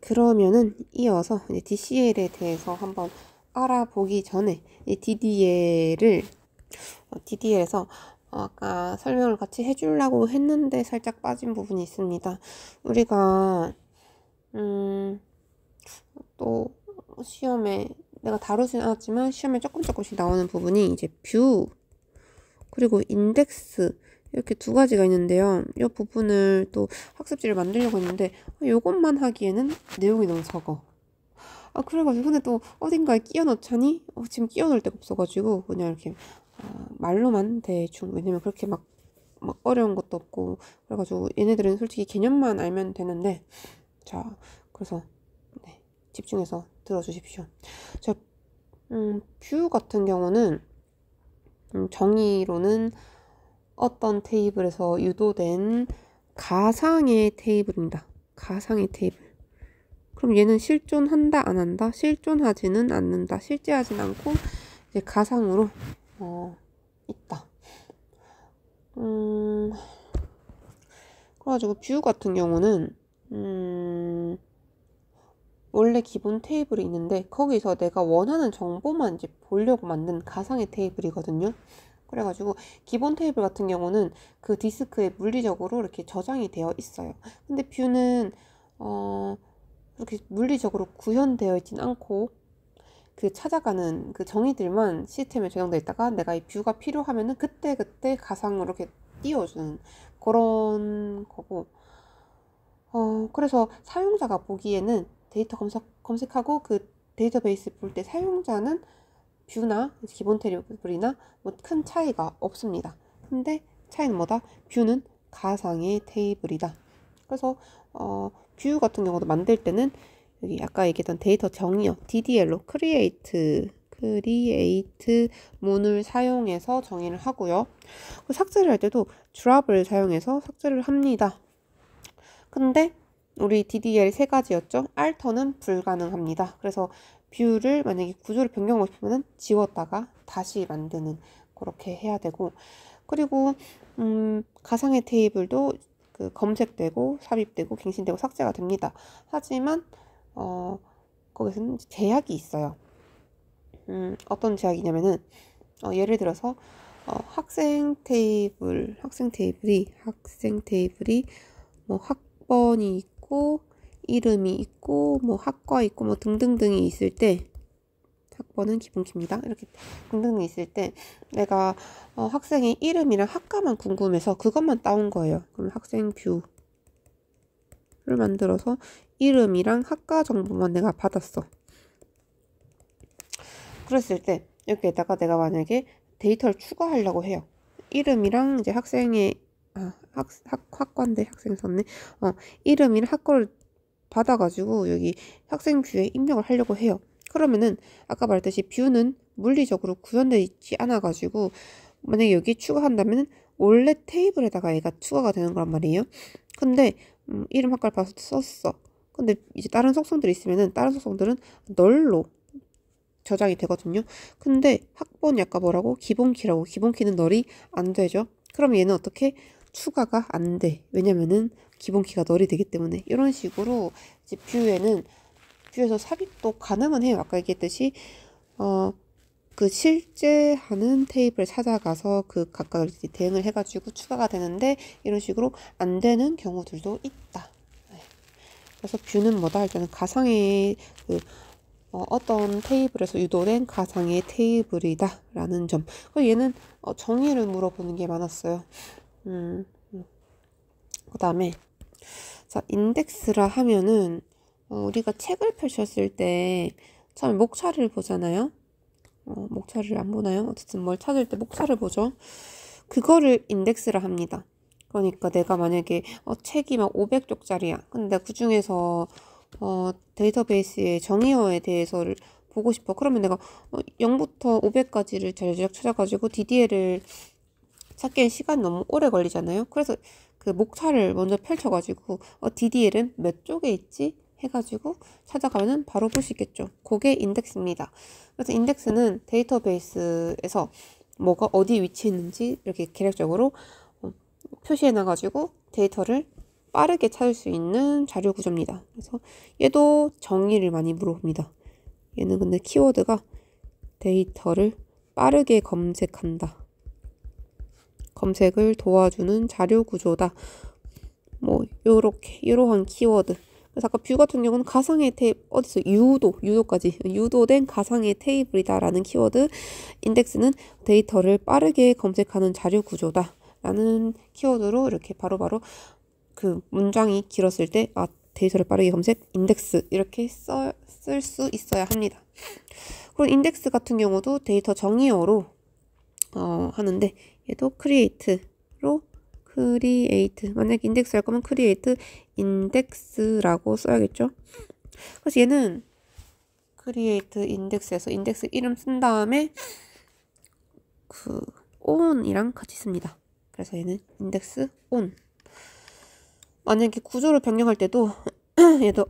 그러면은 이어서 이제 DCL에 대해서 한번 알아보기 전에 이 DDL에서 아까 설명을 같이 해주려고 했는데 살짝 빠진 부분이 있습니다. 우리가 또 시험에 내가 다루진 않았지만 시험에 조금씩 나오는 부분이 이제 뷰 그리고 인덱스 이렇게 두 가지가 있는데요. 이 부분을 또 학습지를 만들려고 했는데 이것만 하기에는 내용이 너무 적어. 그래가지고 근데 또 어딘가에 끼워 넣자니 지금 끼워 넣을 데가 없어가지고 그냥 이렇게 말로만 대충, 왜냐면 그렇게 막 어려운 것도 없고 그래가지고 얘네들은 솔직히 개념만 알면 되는데, 자 그래서 네, 집중해서 들어주십시오. 자, 뷰 같은 경우는 정의로는 어떤 테이블에서 유도된 가상의 테이블입니다. 가상의 테이블. 그럼 얘는 실존한다, 안 한다? 실존하지는 않는다. 실제하진 않고 이제 가상으로 있다. 그래가지고 뷰 같은 경우는 원래 기본 테이블이 있는데 거기서 내가 원하는 정보만 이제 보려고 만든 가상의 테이블이거든요. 그래가지고 기본 테이블 같은 경우는 그 디스크에 물리적으로 이렇게 저장이 되어 있어요. 근데 뷰는 그렇게 물리적으로 구현되어 있진 않고 그 찾아가는 그 정의들만 시스템에 저장되어 있다가 내가 이 뷰가 필요하면은 그때 가상으로 이렇게 띄워주는 그런 거고, 그래서 사용자가 보기에는 데이터 검색하고 그 데이터베이스 볼 때 사용자는 뷰나 기본 테이블이나 뭐 큰 차이가 없습니다. 근데 차이는 뭐다? 뷰는 가상의 테이블이다. 그래서 뷰 같은 경우도 만들 때는 여기 아까 얘기했던 데이터 정의어 DDL로 create 문을 사용해서 정의를 하고요. 삭제를 할 때도 drop을 사용해서 삭제를 합니다. 근데 우리 DDL 세 가지였죠? alter는 불가능합니다. 그래서 뷰를 만약에 구조를 변경하고 싶으면 지웠다가 다시 만드는, 그렇게 해야 되고, 그리고 가상의 테이블도 그 검색되고 삽입되고 갱신되고 삭제가 됩니다. 하지만 거기서는 제약이 있어요. 어떤 제약이냐면은 예를 들어서 학생 테이블이 뭐 학번이 있고 이름이 있고 뭐 학과 있고 뭐 등등등이 있을 때, 학번은 기본키입니다. 이렇게 등등등 있을 때 내가 학생의 이름이랑 학과만 궁금해서 그것만 따온 거예요. 그럼 학생 뷰를 만들어서 이름이랑 학과 정보만 내가 받았어. 그랬을 때 여기에다가 내가 만약에 데이터를 추가하려고 해요. 이름이랑 이제 학생의 학과인데 학생 썼네. 이름이랑 학과를 받아가지고 여기 학생 뷰에 입력을 하려고 해요. 그러면은 아까 말했듯이 뷰는 물리적으로 구현되어 있지 않아가지고 만약에 여기 추가한다면 원래 테이블에다가 얘가 추가가 되는 거란 말이에요. 근데 이름 학과를 봐서 썼어. 근데 이제 다른 속성들이 있으면은 다른 속성들은 널로 저장이 되거든요. 근데 학번이 아까 뭐라고? 기본키라고. 기본키는 널이 안 되죠. 그럼 얘는 어떻게? 추가가 안 돼. 왜냐면은 기본키가 널이 되기 때문에. 이런 식으로 이제 뷰에서 삽입도 가능은 해요. 아까 얘기했듯이 그 실제 하는 테이블 찾아가서 그 각각을 이제 대응을 해가지고 추가가 되는데, 이런 식으로 안 되는 경우들도 있다. 네. 그래서 뷰는 뭐다 할 때는 가상의 어떤 테이블에서 유도된 가상의 테이블이다 라는 점. 얘는 정의를 물어보는 게 많았어요. 그 다음에 자, 인덱스라 하면은 우리가 책을 펼쳤을 때 처음에 목차를 보잖아요. 목차를 안 보나요? 어쨌든 뭘 찾을 때 목차를 보죠. 그거를 인덱스라 합니다. 그러니까 내가 만약에 책이 막 500쪽짜리야. 근데 그 중에서 데이터베이스의 정의어에 대해서를 보고 싶어. 그러면 내가 0부터 500까지를 자주자주 찾아가지고 DDL을 찾기엔 시간이 너무 오래 걸리잖아요. 그래서 그 목차를 먼저 펼쳐가지고 DDL은 몇 쪽에 있지? 해가지고 찾아가면 바로 볼 수 있겠죠. 그게 인덱스입니다. 그래서 인덱스는 데이터베이스에서 뭐가 어디 위치해 있는지 이렇게 계략적으로 표시해 놔가지고 데이터를 빠르게 찾을 수 있는 자료 구조입니다. 그래서 얘도 정의를 많이 물어봅니다. 얘는 근데 키워드가 데이터를 빠르게 검색한다. 검색을 도와주는 자료 구조다. 뭐 요렇게 이러한 키워드. 그래서 아까 뷰 같은 경우는 가상의 테이블 어디서 유도까지 유도된 가상의 테이블이다라는 키워드. 인덱스는 데이터를 빠르게 검색하는 자료 구조다 라는 키워드로 이렇게 바로바로 그 문장이 길었을 때 데이터를 빠르게 검색 인덱스 이렇게 쓸 수 있어야 합니다. 그리고 인덱스 같은 경우도 데이터 정의어로 하는데 얘도 create로 만약에 인덱스 할 거면 create index라고 써야겠죠. 그래서 얘는 create index에서 인덱스 이름 쓴 다음에 그 on이랑 같이 씁니다. 그래서 얘는 index on. 만약에 구조를 변경할 때도 얘도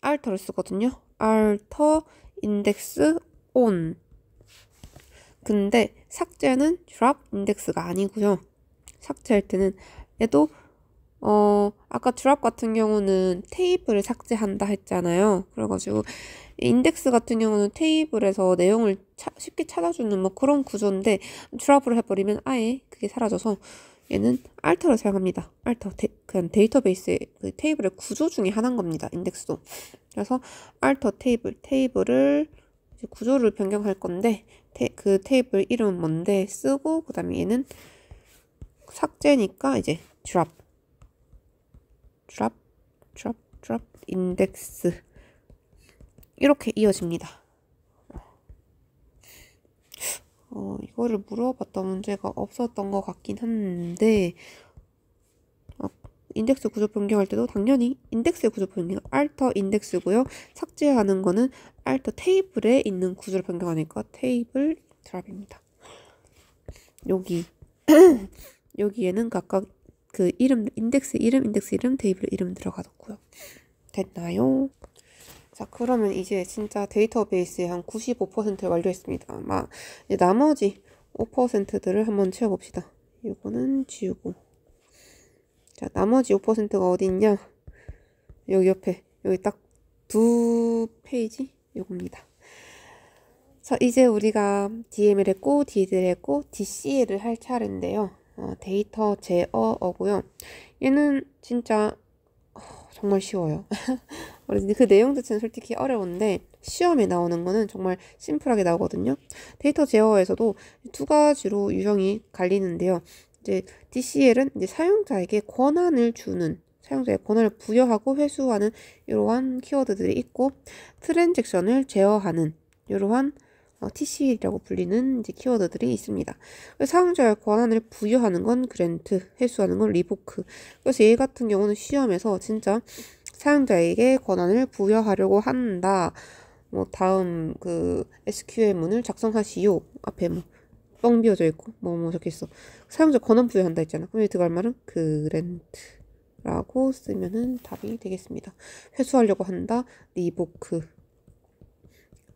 alter를 쓰거든요. alter index on. 근데 삭제는 drop index가 아니고요. 삭제할 때는 얘도 아까 drop 같은 경우는 테이블을 삭제한다 했잖아요. 그래가지고 인덱스 같은 경우는 테이블에서 내용을 쉽게 찾아주는 뭐 그런 구조인데 drop을 해버리면 아예 그게 사라져서 얘는 alter를 사용합니다. alter 그냥 데이터베이스의 그 테이블의 구조 중에 하나인 겁니다. 인덱스도. 그래서 alter 테이블을 이제 구조를 변경할 건데 그 테이블 이름은 뭔데 쓰고 그 다음에 얘는 삭제니까 이제 drop 인덱스 이렇게 이어집니다. 이거를 물어봤던 문제가 없었던 것 같긴 한데 인덱스 구조 변경할 때도 당연히 인덱스의 구조 변경 alter 인덱스고요. 삭제하는 거는 alter 테이블에 있는 구조를 변경하니까 테이블 드랍입니다. 여기에는 각각 그 이름 인덱스 이름 테이블 이름 들어가뒀고요. 됐나요? 자, 그러면 이제 진짜 데이터베이스의 한 95%를 완료했습니다. 아마 이제 나머지 5%들을 한번 채워봅시다. 이거는 지우고. 자, 나머지 5%가 어디 있냐? 여기 옆에, 여기 딱 2페이지? 요겁니다. 자, 이제 우리가 DML 했고, DDL 했고, DCL을 할 차례인데요. 데이터 제어어고요. 얘는 진짜 정말 쉬워요. 그 내용 자체는 솔직히 어려운데 시험에 나오는 거는 정말 심플하게 나오거든요. 데이터 제어에서도 두 가지로 유형이 갈리는데요. 이제 DCL은 이제 사용자에게 권한을 부여하고 회수하는 이러한 키워드들이 있고 트랜잭션을 제어하는 이러한 TCL이라고 불리는 이제 키워드들이 있습니다. 사용자의 권한을 부여하는 건 그랜트, 회수하는 건 리보크. 그래서 얘 같은 경우는 시험에서 진짜 사용자에게 권한을 부여하려고 한다. 뭐 다음 그 SQL문을 작성하시오. 앞에 뭐 뻥 비어져 있고 뭐 적혀있어. 사용자 권한 부여한다 했잖아. 그럼 들어갈 말은 그랜트라고 쓰면은 답이 되겠습니다. 회수하려고 한다. 리보크.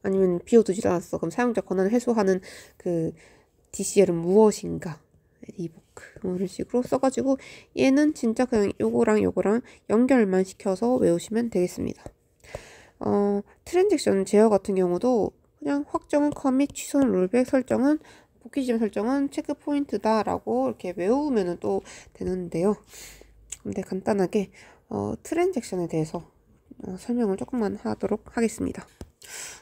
아니면 비워두지 않았어. 그럼 사용자 권한을 해소하는 그 DCL은 무엇인가? 리보크. 뭐 이런 식으로 써가지고 얘는 진짜 그냥 요거랑 연결만 시켜서 외우시면 되겠습니다. 트랜잭션 제어 같은 경우도 그냥 확정은 커밋, 취소는 롤백, 설정은 복귀 지점 설정은 체크 포인트다 라고 이렇게 외우면 또 되는데요. 근데 간단하게 트랜잭션에 대해서 설명을 조금만 하도록 하겠습니다.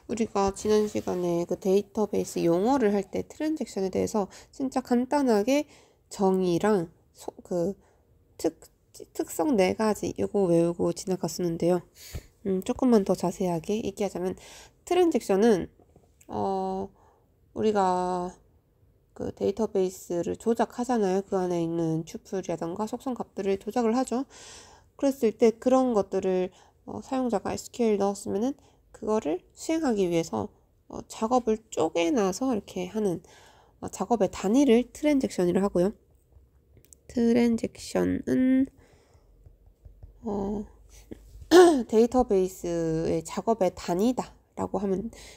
우리가 지난 시간에 그 데이터베이스 용어를 할 때 트랜잭션에 대해서 진짜 간단하게 정의랑 특성 4가지 이거 외우고 지나갔었는데요. 조금만 더 자세하게 얘기하자면 트랜잭션은 우리가 그 데이터베이스를 조작하잖아요. 그 안에 있는 튜플이라던가 속성 값들을 조작을 하죠. 그랬을 때 그런 것들을 사용자가 SQL 넣었으면은 그거를 수행하기 위해서 작업을 쪼개놔서 이렇게 하는 작업의 단위를 트랜잭션이라고 하고요. 트랜잭션은 데이터베이스의 작업의 단위다 라고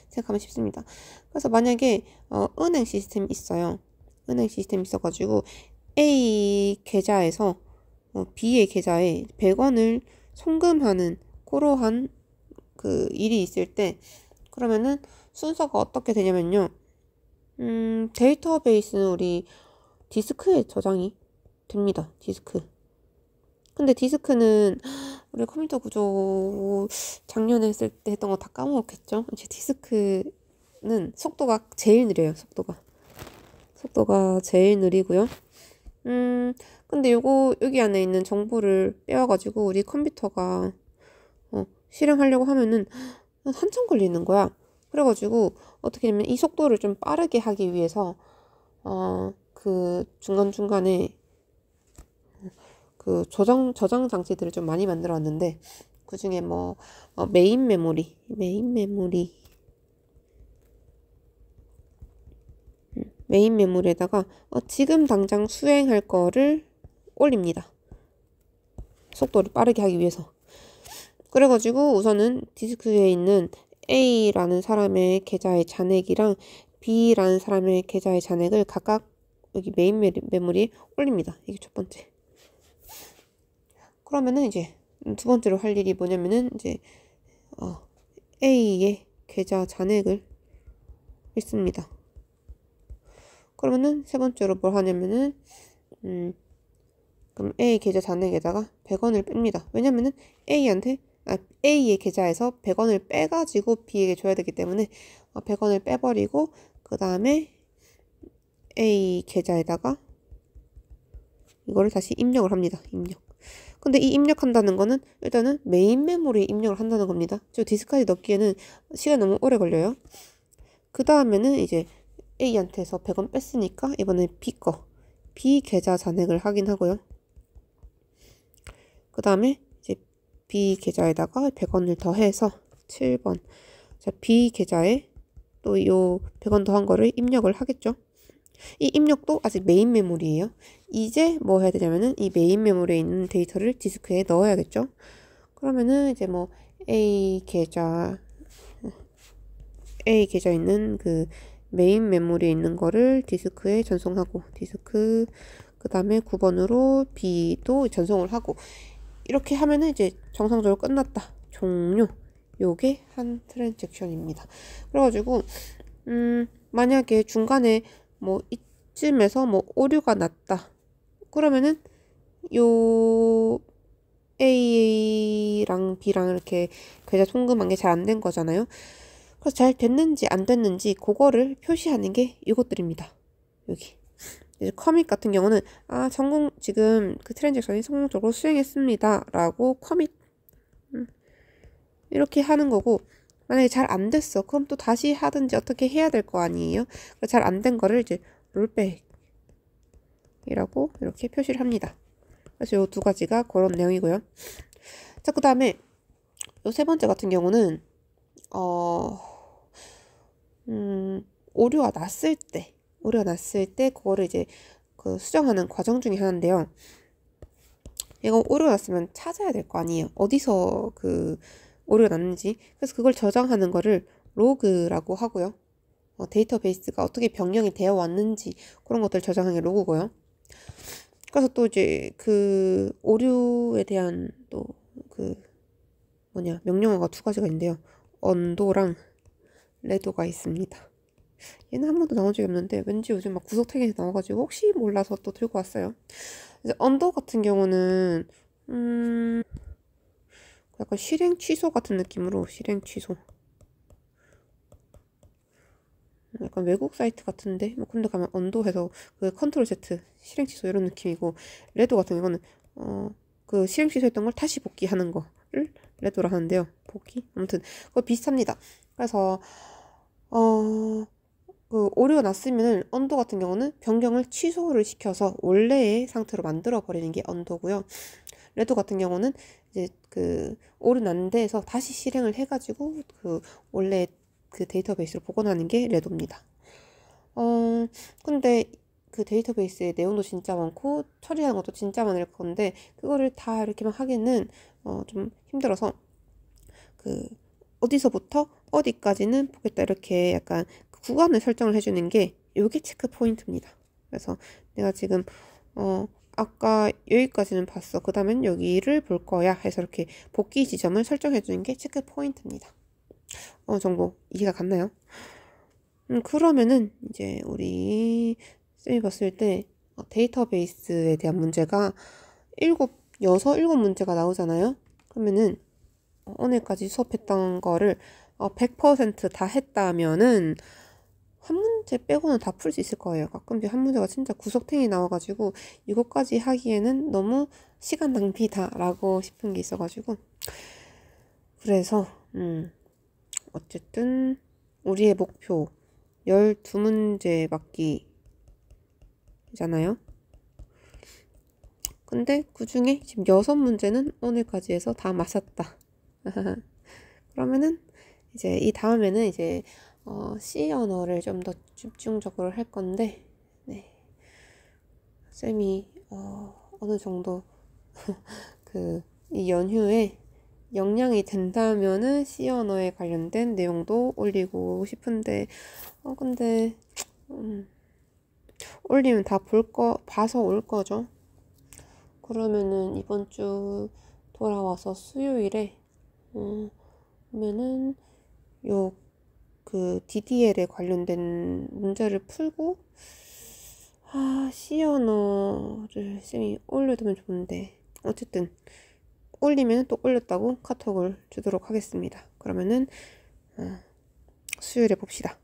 생각하면 쉽습니다. 그래서 만약에 은행 시스템이 있어요. 은행 시스템이 있어가지고 A 계좌에서 B의 계좌에 100원을 송금하는 그러한 그 일이 있을 때, 그러면은 순서가 어떻게 되냐면요. 데이터베이스는 우리 디스크에 저장이 됩니다. 디스크. 근데 디스크는 우리 컴퓨터 구조 작년에 했을 때 했던 거 다 까먹었겠죠? 이제 디스크는 속도가 제일 느려요. 속도가 제일 느리고요. 근데 여기 안에 있는 정보를 빼와가지고 우리 컴퓨터가 실행하려고 하면은 한참 걸리는 거야. 그래가지고 어떻게 되면 이 속도를 좀 빠르게 하기 위해서 그 중간중간에 그 저장 장치들을 좀 많이 만들어 왔는데, 그 중에 메인 메모리에다가 지금 당장 수행할 거를 올립니다. 속도를 빠르게 하기 위해서. 그래가지고 우선은 디스크에 있는 A라는 사람의 계좌의 잔액이랑 B라는 사람의 계좌의 잔액을 각각 여기 메인 메모리에 올립니다. 이게 첫 번째. 그러면은 이제 두 번째로 할 일이 뭐냐면은 이제 A의 계좌 잔액을 읽습니다. 그러면은 세 번째로 뭘 하냐면은 그럼 A 계좌 잔액에다가 100원을 뺍니다. 왜냐면은 A의 계좌에서 100원을 빼가지고 B에게 줘야 되기 때문에 100원을 빼버리고, 그 다음에 A 계좌에다가 이거를 다시 입력을 합니다. 근데 이 입력한다는 거는 일단은 메인 메모리에 입력을 한다는 겁니다. 저 디스크까지 넣기에는 시간이 너무 오래 걸려요. 그 다음에는 이제 A한테서 100원 뺐으니까 이번에 B 계좌 잔액을 확인하고요. 그 다음에 이제 B 계좌에다가 100원을 더해서 7번. 자, B 계좌에 또 요 100원 더한 거를 입력을 하겠죠. 이 입력도 아직 메인 메모리예요. 이제 뭐 해야 되냐면은 이 메인 메모리에 있는 데이터를 디스크에 넣어야겠죠. 그러면은 이제 A 계좌에 있는 그 메인 메모리에 있는 거를 디스크에 전송하고, 그 다음에 9번으로 B도 전송을 하고, 이렇게 하면은 이제 정상적으로 끝났다. 종료. 요게 한 트랜잭션입니다. 그래가지고 만약에 중간에 이쯤에서 오류가 났다. 그러면은 요 A랑 B랑 이렇게 계좌 송금한 게 잘 안 된 거잖아요. 그래서 잘 됐는지 안 됐는지 그거를 표시하는 게 이것들입니다. 여기. 이제 커밋 같은 경우는 지금 그 트랜잭션이 성공적으로 수행했습니다. 라고 커밋 이렇게 하는 거고, 만약에 잘 안 됐어. 그럼 또 다시 하든지 어떻게 해야 될 거 아니에요? 잘 안 된 거를 이제 롤백이라고 이렇게 표시를 합니다. 그래서 요 두 가지가 그런 내용이고요. 자, 그 다음에 요 세 번째 같은 경우는 오류가 났을 때 그거를 이제 그 수정하는 과정 중에 하나인데요. 이거 오류가 났으면 찾아야 될 거 아니에요. 어디서 그 오류가 났는지. 그래서 그걸 저장하는 거를 로그라고 하고요. 데이터베이스가 어떻게 변경이 되어 왔는지 그런 것들 저장하는 게 로그고요. 그래서 또 이제 그 오류에 대한 또 그 명령어가 두 가지가 있는데요. 언도랑 레도가 있습니다. 얘는 한 번도 나온 적이 없는데 왠지 요즘 구석 태그에서 나와가지고 혹시 몰라서 또 들고 왔어요. 이제 언도 같은 경우는 약간 실행 취소 같은 느낌으로, 실행 취소. 약간 외국 사이트 같은데 근데 가면 언도 해서 그 컨트롤 Z 실행 취소 이런 느낌이고, 레도 같은 경우는 그 실행 취소했던 걸 다시 복귀하는 거를 레도라 하는데요. 복귀? 아무튼 그거 비슷합니다. 그래서 그 오류가 났으면은 언도 같은 경우는 변경을 취소를 시켜서 원래의 상태로 만들어 버리는 게 언도고요. 레도 같은 경우는 이제 그 오류 난 데에서 다시 실행을 해가지고 그 원래 그 데이터베이스로 복원하는 게 레도입니다. 근데 그 데이터베이스의 내용도 진짜 많고 처리하는 것도 진짜 많을 건데 그거를 다 이렇게만 하기는 좀 힘들어서 그 어디서부터 어디까지는 보겠다 이렇게 약간 구간을 설정을 해주는 게 요게 체크 포인트입니다. 그래서 내가 지금 아까 여기까지는 봤어. 그 다음엔 여기를 볼 거야. 해서 이렇게 복귀 지점을 설정해 주는 게 체크 포인트입니다. 어느 정도 이해가 갔나요? 그러면은 이제 우리 쌤이 봤을 때 데이터베이스에 대한 문제가 일곱 문제가 나오잖아요. 그러면은 오늘까지 수업했던 거를 100%다 했다면은 한 문제 빼고는 다 풀 수 있을 거예요. 가끔 한 문제가 진짜 구석탱이 나와가지고 이것까지 하기에는 너무 시간 낭비다라고 싶은 게 있어가지고 그래서 어쨌든 우리의 목표 12문제 맞기잖아요. 근데 그 중에 지금 6문제는 오늘까지 해서 다 맞았다. 그러면은 이제 이 다음에는 이제 C 언어를 좀 더 집중적으로 할 건데, 네. 쌤이 어느 정도 이 연휴에 역량이 된다면은 C 언어에 관련된 내용도 올리고 싶은데, 근데 올리면 다 봐서 올 거죠. 그러면은 이번 주 돌아와서 수요일에 그러면은 DDL에 관련된 문제를 풀고 C 언어를 쌤이 올려두면 좋은데 어쨌든 올리면 또 올렸다고 카톡을 주도록 하겠습니다. 그러면은 수요일에 봅시다.